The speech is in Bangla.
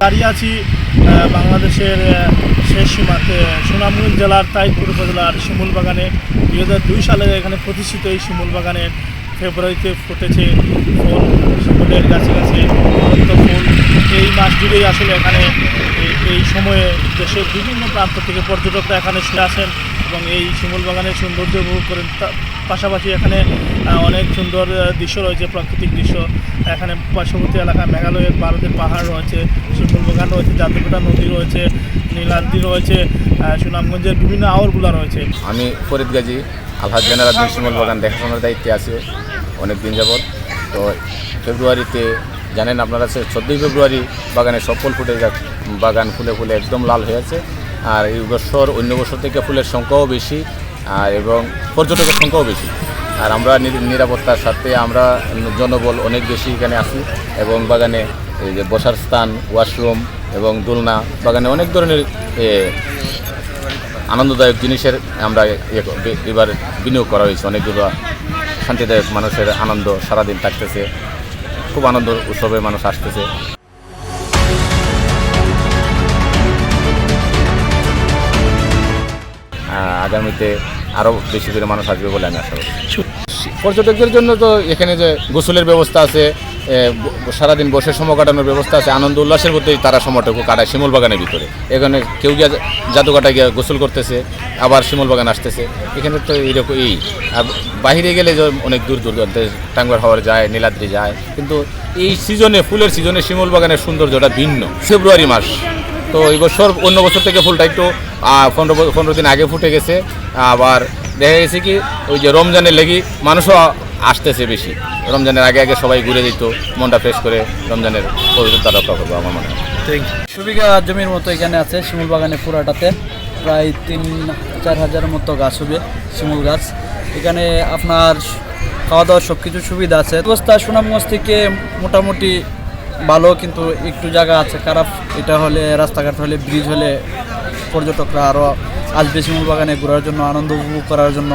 দাঁড়িয়ে আছি বাংলাদেশের শেষ সীমাতে সুনামগঞ্জ জেলার তাইপুর উপজেলার শিমুল বাগানে 2002 সালে এখানে প্রতিষ্ঠিত এই শিমুল বাগানের ফেব্রুয়ারিতে ফুটেছে ফুল, শিমুলের গাছে গাছে ফুল। এই মাস জুড়েই আসলে এখানে এই সময়ে দেশের বিভিন্ন প্রান্ত থেকে পর্যটকরা এখানে আসেন এবং এই শিমুল বাগানের সৌন্দর্য উপভোগ করেন। পাশাপাশি এখানে অনেক সুন্দর দৃশ্য রয়েছে, প্রাকৃতিক দৃশ্য। এখানে পার্শ্ববর্তী এলাকায় মেঘালয়ের ভারতের পাহাড় রয়েছে, শিমুল বাগান রয়েছে, জাদুঘাটা নদী রয়েছে, নীলাদ্রি রয়েছে, সুনামগঞ্জের বিভিন্ন আওয়ারগুলো রয়েছে। আমি ফরিদ গাজী আলহাজ জেনারেল শিমুল বাগান দেখাশোনার দায়িত্বে আছে অনেক দিন যাবৎ। তো ফেব্রুয়ারিতে জানেন আপনারা 14 ফেব্রুয়ারি বাগানে সব ফুল ফুটে বাগান ফুলে ফুলে একদম লাল হয়েছে। আর এই বছর অন্য বছর থেকে ফুলের সংখ্যাও বেশি এবং পর্যটকের সংখ্যাও বেশি। আর আমরা নিরাপত্তার সাথে আমরা জনবল অনেক বেশি এখানে আসি এবং বাগানে এই যে বসার স্থান, ওয়াশরুম এবং দোলনা, বাগানে অনেক ধরনের আনন্দদায়ক জিনিসের আমরা এবার বিনিয়োগ করা হয়েছে। অনেকগুলো শান্তিদায়ক মানুষের আনন্দ সারাদিন থাকতেছে, খুব আনন্দ উৎসবে মানুষ আসতেছে। আগামীতে আরও বেশি করে মানুষ আসবে বলে আমি আশা করি। পর্যটকদের জন্য তো এখানে যে গোসলের ব্যবস্থা আছে, সারাদিন বসে সময় কাটানোর ব্যবস্থা আছে, আনন্দ উল্লাসের মধ্যেই তারা সময়টুকু কাটায় শিমুল বাগানের ভিতরে। এখানে কেউ গিয়ে জাদুঘাটা গিয়ে গোসল করতেছে, আবার শিমুল বাগান আসতেছে। এখানে তো এইরকম আর বাহিরে গেলে যে অনেক দূর দূরান্তে টাঙ্গুয়ার হাওয়ার যায়, নীলাদ্রি যায়, কিন্তু এই সিজনে ফুলের সিজনে শিমুল বাগানের সৌন্দর্যটা ভিন্ন। ফেব্রুয়ারি মাস তো এই বছর অন্য বছর থেকে ফুলটা একটু 15 দিন আগে ফুটে গেছে। আবার দেখা গেছে কি ওই যে রমজানের লেগে মানুষও আসতেছে বেশি। রমজানের আগে আগে সবাই ঘুরে দিত, মনটা ফ্রেশ করে রমজানের পবিত্রতা রক্ষা করবো আমার মনে হয়। সুবিঘা জমির মতো এখানে আছে শিমুল বাগানে পুরাটাতে প্রায় 3-4 হাজারের মতো গাছ হবে, শিমুল গাছ। এখানে আপনার খাওয়া দাওয়ার সব কিছু সুবিধা আছে। অবস্থা সুনামগঞ্জ থেকে মোটামুটি ভালো, কিন্তু একটু জায়গা আছে খারাপ। এটা হলে রাস্তাঘাট হলে, ব্রিজ হলে পর্যটকরা আরও আসবে শিমুল বাগানে ঘোরার জন্য, আনন্দ উপভোগ করার জন্য।